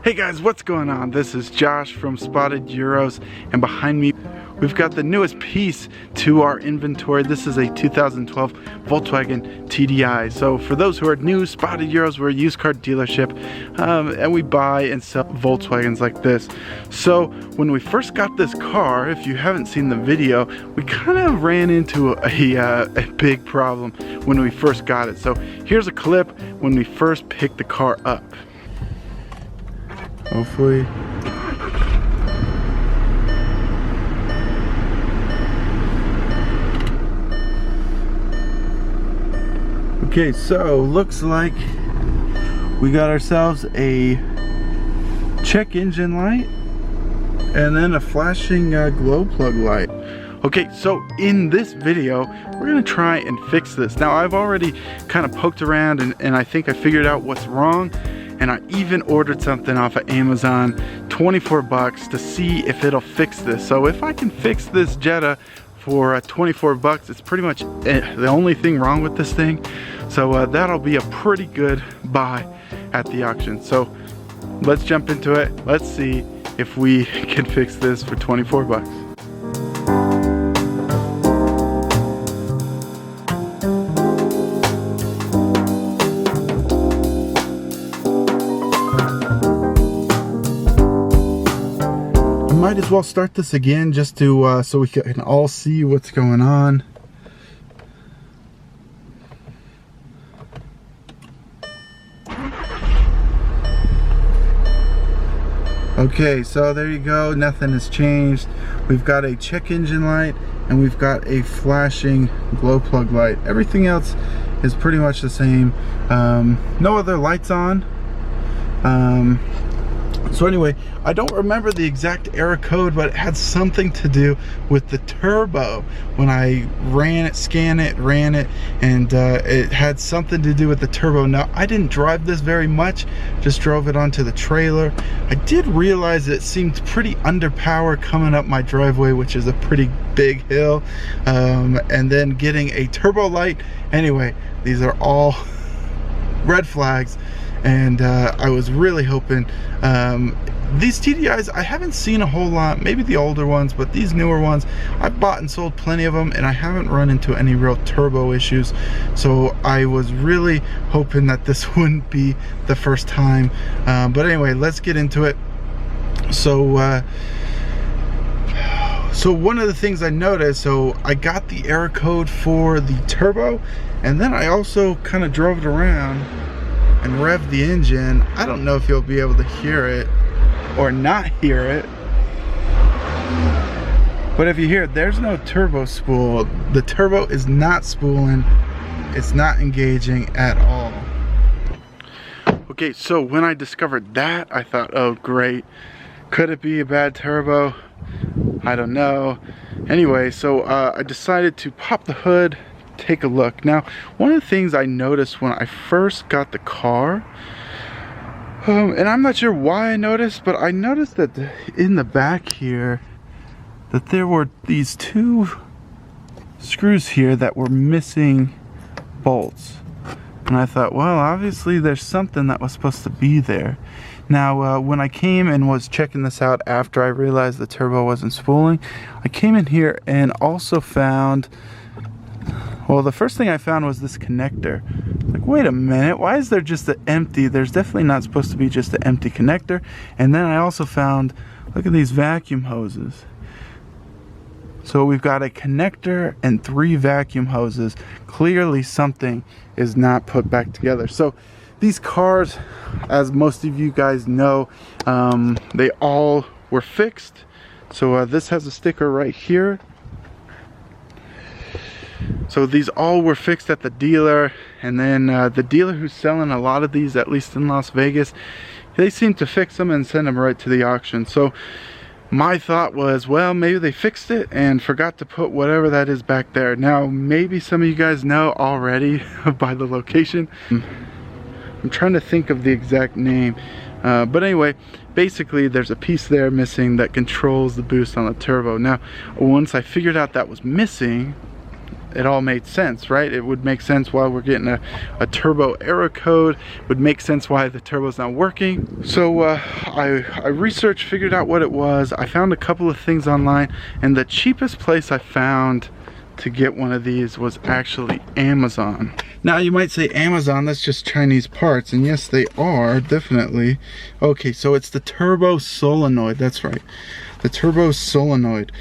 Hey guys, what's going on? This is Josh from Spotted Euros, and behind me we've got the newest piece to our inventory. This is a 2012 Volkswagen Tdi. So for those who are new, Spotted Euros, we're a used car dealership, and we buy and sell Volkswagens like this. So when we first got this car, if you haven't seen the video, we kind of ran into a big problem when we first got it. So here's a clip when we first picked the car up. Hopefully. Okay, so looks like we got ourselves a check engine light and then a flashing glow plug light. Okay, so in this video, we're gonna try and fix this. Now, I've already kind of poked around and I think I figured out what's wrong. And I even ordered something off of Amazon, 24 bucks, to see if it'll fix this. So if I can fix this Jetta for 24 bucks, it's pretty much the only thing wrong with this thing. So that'll be a pretty good buy at the auction. So let's jump into it. Let's see if we can fix this for 24 bucks. Might as well start this again just to so we can all see what's going on. Okay, so there you go, nothing has changed. We've got a check engine light and we've got a flashing glow plug light. Everything else is pretty much the same. No other lights on. So anyway, I don't remember the exact error code, but it had something to do with the turbo. When I ran it, scanned it, ran it, and it had something to do with the turbo. Now, I didn't drive this very much, just drove it onto the trailer. I did realize it seemed pretty underpowered coming up my driveway, which is a pretty big hill, and then getting a turbo light. Anyway, these are all red flags. And I was really hoping, these TDIs, I haven't seen a whole lot, maybe the older ones, but these newer ones, I've bought and sold plenty of them, and I haven't run into any real turbo issues. So I was really hoping that this wouldn't be the first time. But anyway, let's get into it. So one of the things I noticed, so I got the error code for the turbo, and then I also kind of drove it around and rev the engine. I don't know if you'll be able to hear it or not hear it, but if you hear it, there's no turbo spool. The turbo is not spooling, it's not engaging at all. Okay, so when I discovered that, I thought, oh great, could it be a bad turbo? I don't know. Anyway, so I decided to pop the hood, take a look. Now, one of the things I noticed when I first got the car, and I'm not sure why I noticed, but I noticed that in the back here that there were these two screws here that were missing bolts. And I thought, well, obviously there's something that was supposed to be there. Now, when I came and was checking this out after I realized the turbo wasn't spooling, I came in here and also found, well, the first thing I found was this connector. Like, wait a minute, why is there just an empty? There's definitely not supposed to be just an empty connector. And then I also found, look at these vacuum hoses. So we've got a connector and 3 vacuum hoses. Clearly something is not put back together. So these cars, as most of you guys know, they all were fixed. So this has a sticker right here. So these all were fixed at the dealer, and then the dealer who's selling a lot of these, at least in Las Vegas, they seem to fix them and send them right to the auction. So my thought was, well, maybe they fixed it and forgot to put whatever that is back there. Now, maybe some of you guys know already by the location. I'm trying to think of the exact name. But anyway, basically there's a piece there missing that controls the boost on the turbo. Now, once I figured out that was missing, it all made sense, right? It would make sense why we're getting a turbo error code. It would make sense why the turbo's not working. So I researched, figured out what it was. I found a couple of things online, and the cheapest place I found to get one of these was actually Amazon. Now you might say, Amazon, that's just Chinese parts, and yes they are, definitely. Okay, so it's the turbo solenoid, that's right, the turbo solenoid.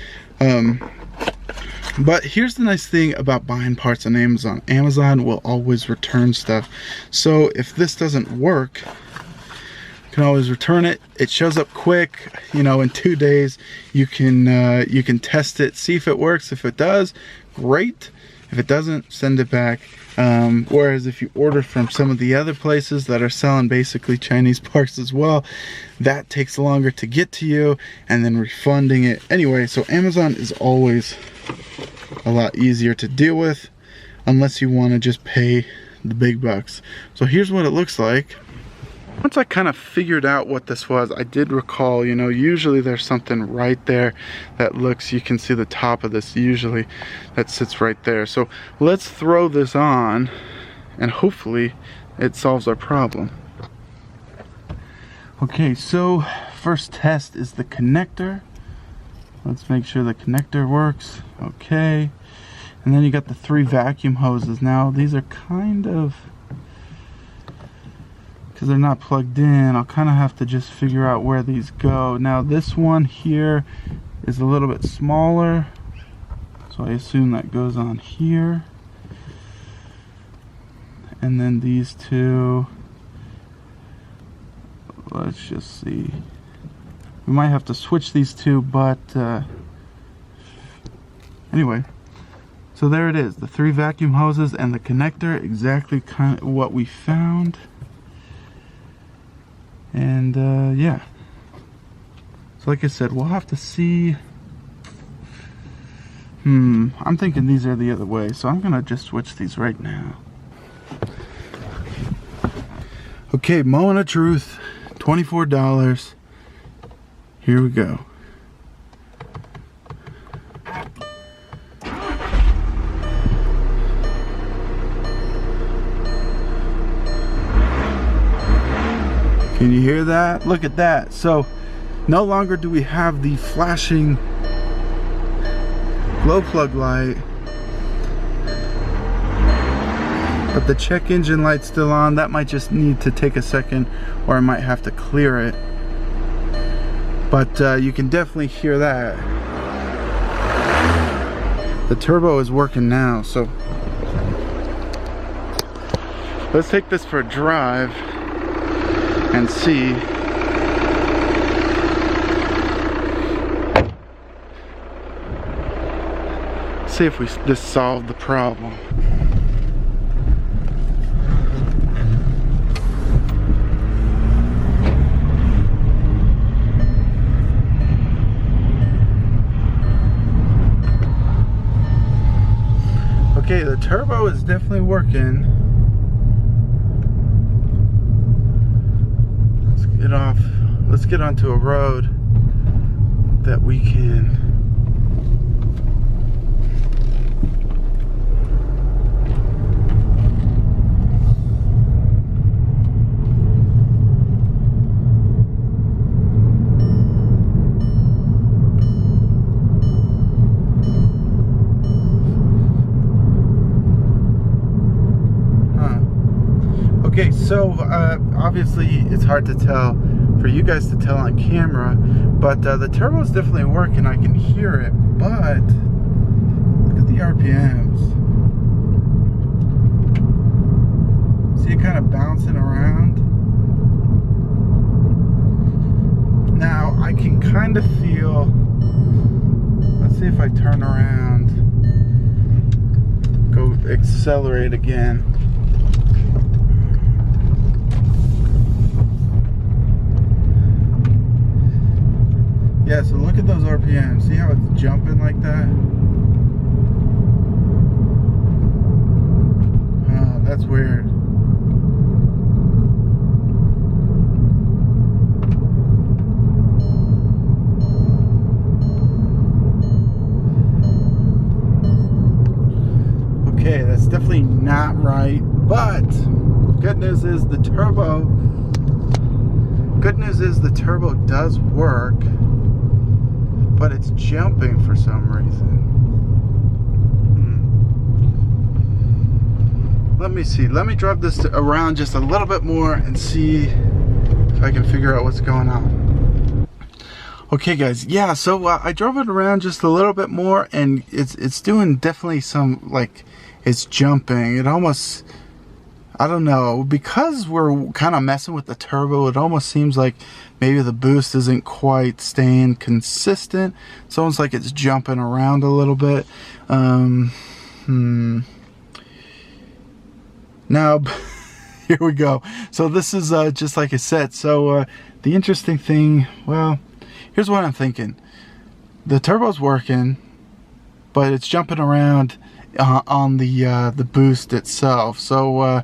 But here's the nice thing about buying parts on Amazon. Amazon will always return stuff. So if this doesn't work, you can always return it. It shows up quick, you know, in 2 days. You can test it, see if it works. If it does, great. If it doesn't, send it back. Whereas if you order from some of the other places that are selling basically Chinese parts as well, that takes longer to get to you, and then refunding it. Anyway, so Amazon is always a lot easier to deal with, unless you want to just pay the big bucks. So here's what it looks like. Once I kind of figured out what this was, I did recall, you know, usually there's something right there that looks, you can see the top of this usually, that sits right there. So let's throw this on, and hopefully it solves our problem. Okay, so first test is the connector. Let's make sure the connector works. Okay, and then you got the 3 vacuum hoses. Now these are kind of, because they're not plugged in, I'll kind of have to just figure out where these go. Now this one here is a little bit smaller, so I assume that goes on here. And then these 2, let's just see. We might have to switch these 2, but anyway. So there it is, the 3 vacuum hoses and the connector, exactly kind of what we found. And yeah, so like I said, we'll have to see. I'm thinking these are the other way, so I'm gonna just switch these right now. Okay, moment of truth, $24. Here we go. Can you hear that? Look at that. So no longer do we have the flashing glow plug light, but the check engine light's still on. That might just need to take a second, or I might have to clear it. But you can definitely hear that. The turbo is working now, so let's take this for a drive and see. See if this solved the problem. Okay, the turbo is definitely working. Let's get onto a road that we can Okay, so obviously it's hard to tell, for you guys to tell on camera, but the turbo is definitely working. I can hear it, but look at the RPMs. See it kind of bouncing around? Now I can kind of feel, let's see if I turn around, go accelerate again. Yeah, so look at those RPMs. See how it's jumping like that? Oh, that's weird. not right. But good news is the turbo does work, but it's jumping for some reason. Let me see. Let me drive this around just a little bit more and see if I can figure out what's going on. Okay guys, yeah, so I drove it around just a little bit more, and it's doing definitely some, like, it's jumping. It almost, I don't know, because we're kind of messing with the turbo, it almost seems like maybe the boost isn't quite staying consistent. It's almost like it's jumping around a little bit. Now, here we go. So this is just like I said. So the interesting thing, well, here's what I'm thinking. The turbo's working, but it's jumping around on the boost itself. So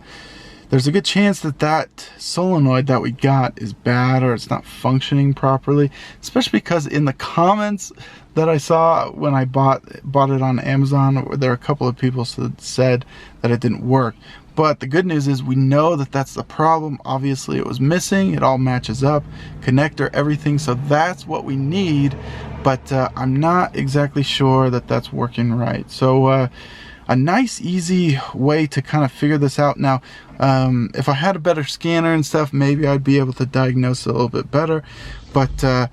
there's a good chance that that solenoid that we got is bad, or it's not functioning properly, especially because in the comments that I saw when I bought it on Amazon, there are a couple of people that said that it didn't work. But the good news is we know that that's the problem. Obviously it was missing. It all matches up, connector, everything. So that's what we need. But I'm not exactly sure that that's working right. So a nice, easy way to kind of figure this out. Now, if I had a better scanner and stuff, maybe I'd be able to diagnose it a little bit better. But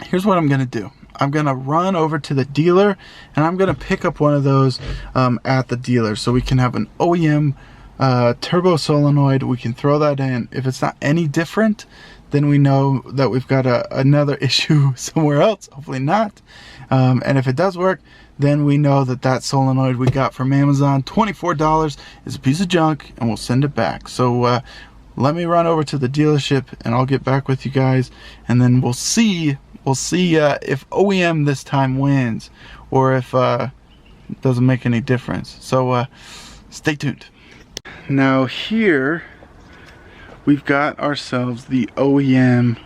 here's what I'm going to do. I'm going to run over to the dealer, and I'm going to pick up one of those at the dealer, so we can have an OEM turbo solenoid. We can throw that in. If it's not any different, then we know that we've got another issue somewhere else. Hopefully not. And if it does work, then we know that that solenoid we got from Amazon, $24, is a piece of junk, and we'll send it back. So let me run over to the dealership, and I'll get back with you guys, and then we'll see if OEM this time wins, or if it doesn't make any difference. So stay tuned. Now here we've got ourselves the OEM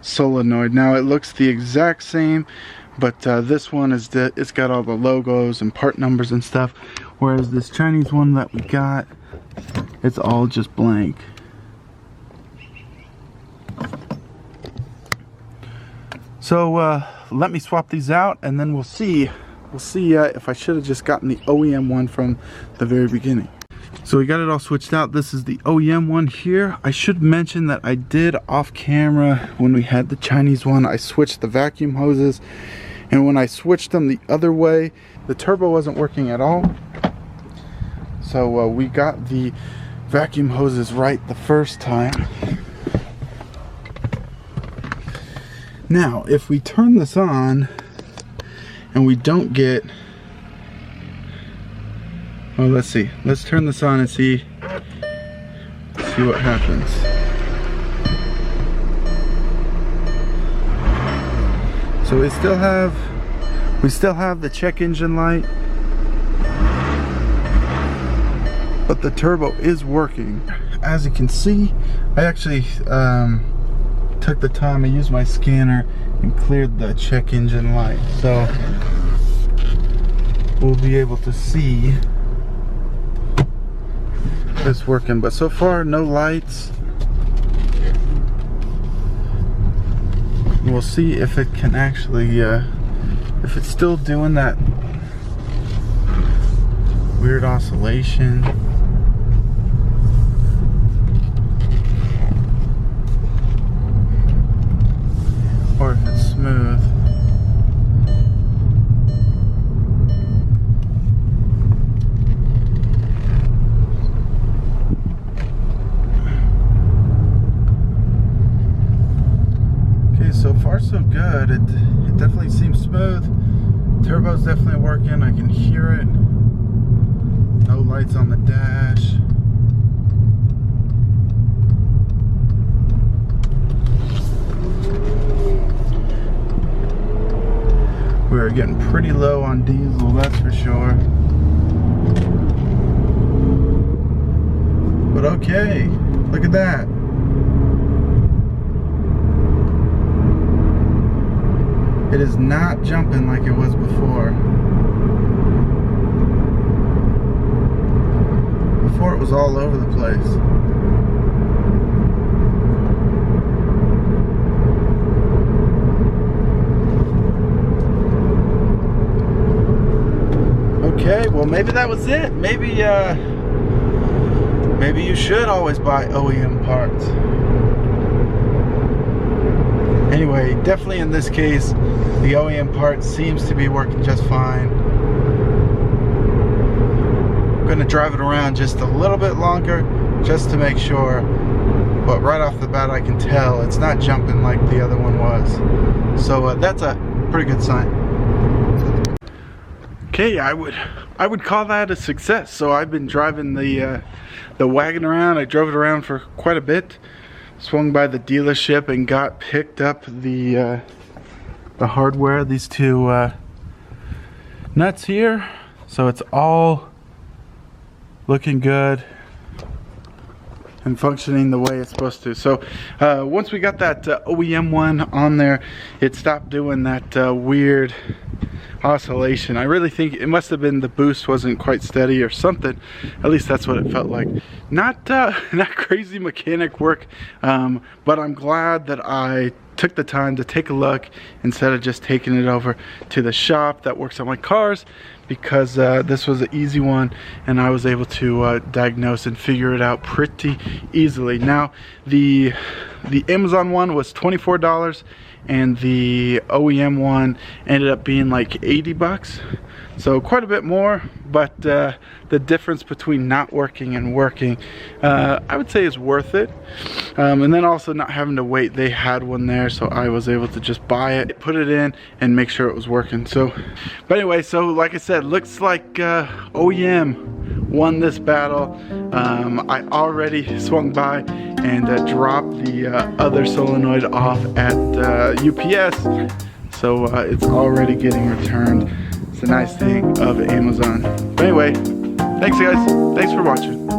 solenoid. Now it looks the exact same, but this one is it's got all the logos and part numbers and stuff, whereas this Chinese one that we got, it's all just blank. So let me swap these out, and then we'll see if I should have just gotten the OEM one from the very beginning. So we got it all switched out. This is the OEM one here. I should mention that I did off camera, when we had the Chinese one, I switched the vacuum hoses, and when I switched them the other way, the turbo wasn't working at all. So we got the vacuum hoses right the first time. Now, if we turn this on and we don't get, well, let's see. Let's turn this on and see what happens. So we still have the check engine light, but the turbo is working. As you can see, I actually took the time, I used my scanner and cleared the check engine light, so we'll be able to see this working. But so far, no lights. We'll see if it can actually if it's still doing that weird oscillation. Or if it's smooth. Okay, so far so good. It definitely seems smooth. Turbo's definitely working. I can hear it. No lights on the dash. We're getting pretty low on diesel, that's for sure. But okay, look at that. It is not jumping like it was before. it was all over the place. Okay, well maybe that was it. Maybe you should always buy OEM parts. Anyway, definitely in this case, the OEM part seems to be working just fine. I'm gonna drive it around just a little bit longer just to make sure, but right off the bat I can tell it's not jumping like the other one was. So that's a pretty good sign. Okay, I would call that a success. So I've been driving the wagon around. I drove it around for quite a bit. Swung by the dealership and picked up the hardware. These two nuts here. So it's all looking good and functioning the way it's supposed to. So once we got that OEM one on there, it stopped doing that weird oscillation. I really think it must have been the boost wasn't quite steady or something. At least that's what it felt like. Not crazy mechanic work, but I'm glad that I took the time to take a look instead of just taking it over to the shop that works on my cars, because this was an easy one and I was able to diagnose and figure it out pretty easily. Now the Amazon one was $24 and the OEM one ended up being like 80 bucks. So quite a bit more, but the difference between not working and working, I would say is worth it. And then also not having to wait, they had one there, so I was able to just buy it, put it in, and make sure it was working. So, but anyway, so like I said, looks like OEM won this battle. I already swung by and dropped the other solenoid off at UPS, so it's already getting returned. It's a nice thing of Amazon. But anyway, thanks guys. Thanks for watching.